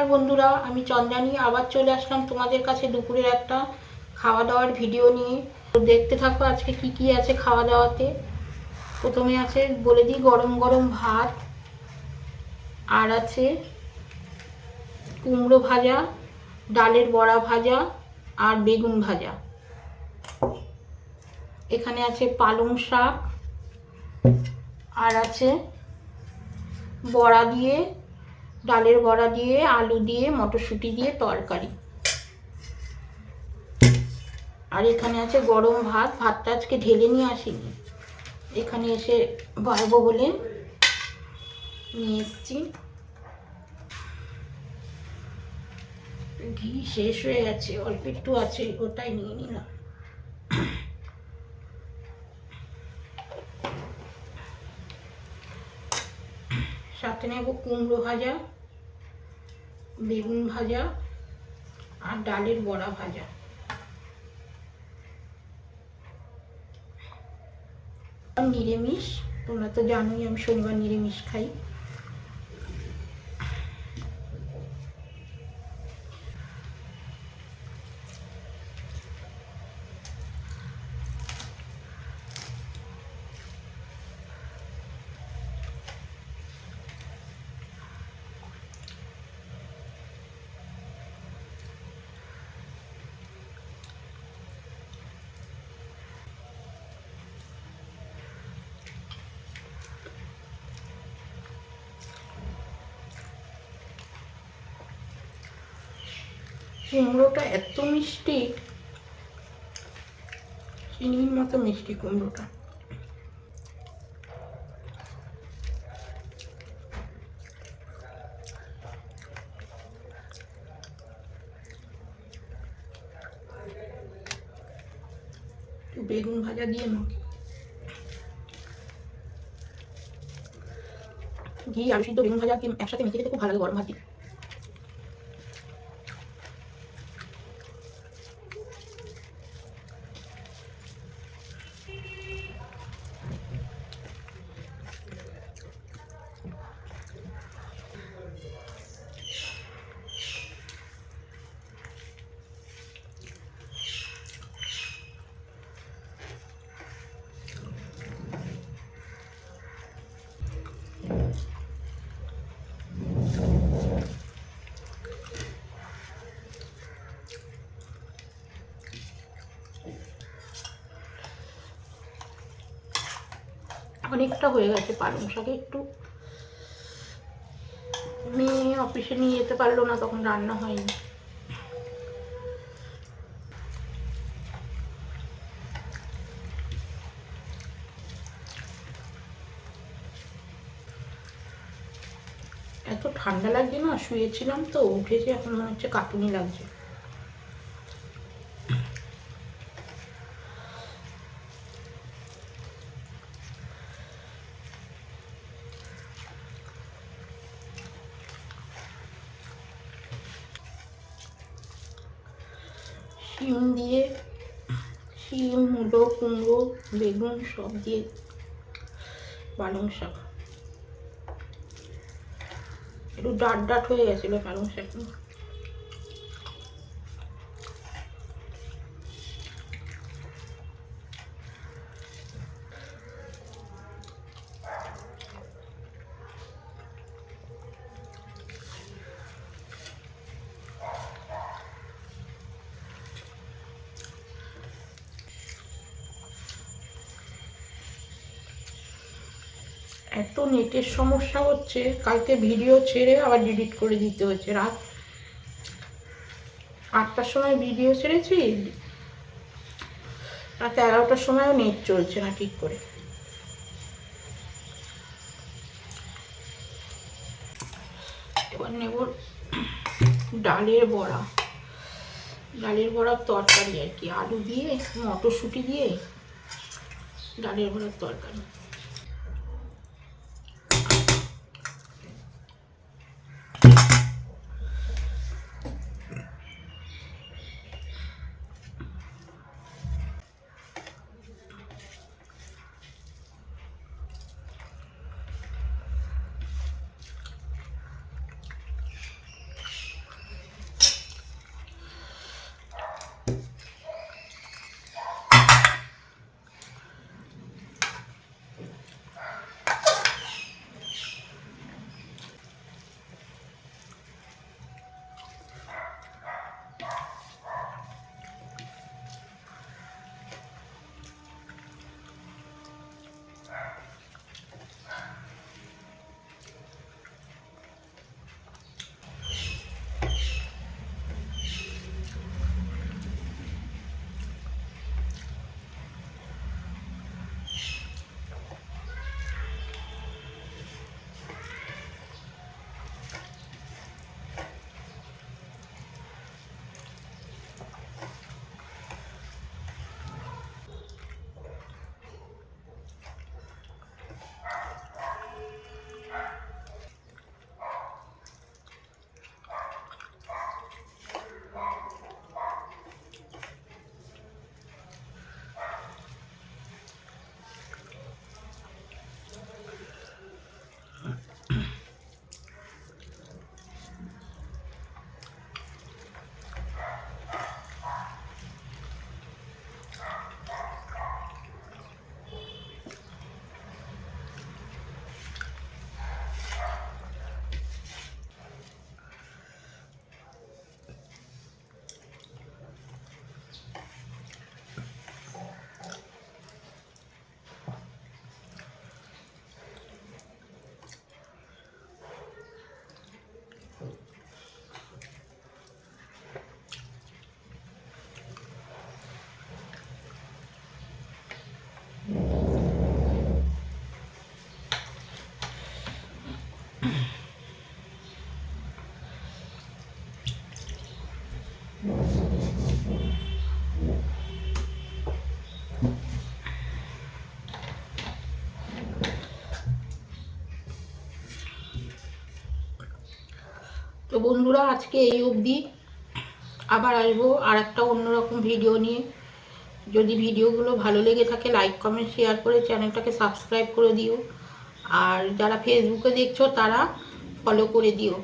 নমস্কার বন্ধুরা, আমি চন্দ্রানী আবার চলে আসলাম তোমাদের কাছে দুপুরের একটা খাওয়া দাওয়ার ভিডিও নিয়ে। তো দেখতে থাকো আজকে কি কি আছে খাওয়া দাওয়াতে। প্রথমে আছে বলে দিই, গরম গরম ভাত, আর আছে কুমড়ো ভাজা, ডালের বড়া ভাজা আর বেগুন ভাজা। এখানে আছে পালং শাক, আর আছে বড়া দিয়ে, ডালের বড়া দিয়ে, আলু দিয়ে, মটরশুঁটি দিয়ে তরকারি। আর এখানে আছে গরম ভাত। ভাতটা আজকে ঢেলে নিয়ে আসিনি, এখানে এসে বাড়বো বলে নিয়ে এসছি। ঘি শেষ হয়ে গেছে, অল্প একটু আছে, ওটাই নিয়ে নিলাম। সাথে নেব কুমড়ো ভাজা, বেগুন ভাজা আর ডালের বড়া ভাজা। নিরামিষ, তোমরা তো জানোই আমি শনিবার নিরামিষ খাই। কুমড়োটা এত মিষ্টি, চিনির মতো মিষ্টি কুমড়োটা। বেগুন ভাজা দিয়ে মাখি, ঘি আলু সিদ্ধ বেগুন ভাজা একসাথে মেখে খেতে খুব ভালো লাগে গরম ভাত দিয়ে। অনেকটা হয়ে গেছে পালং শাকে, একটু মেয়ে অফিসে নিয়ে যেতে পারলো না, তখন রান্না হয়নি। এত ঠান্ডা লাগছে না, শুয়েছিলাম তো, উঠেছি এখন মনে হচ্ছে কাঁপুনি লাগছে। শিম দিয়ে, শিম, মূলো, কুমড়ো, বেগুন সব দিয়ে পালং শাক। একটু ডাট ডাট হয়ে গেছিলো পালং শাক। এত নেটের সমস্যা হচ্ছে, কালকে ভিডিও ছেড়ে আবার ডিলিট করে দিতে হচ্ছে। রাত 8টার সময় ভিডিও ছেড়েছি, রাত 11টার সময়ও নেট চলছে না ঠিক করে। এবার নেব ডালের বড়া, ডালের বড়ার তরকারি আর কি, আলু দিয়ে মটরশুঁটি দিয়ে ডালের বড়ার তরকারি। তো বন্ধুরা আজকে এই অবধি, আবার আসবো আর একটা অন্যরকম ভিডিও নিয়ে। যদি ভিডিওগুলো ভালো লেগে থাকে লাইক কমেন্ট শেয়ার করে চ্যানেলটাকে সাবস্ক্রাইব করে দিও, আর যারা ফেসবুকে দেখছো তারা ফলো করে দিও।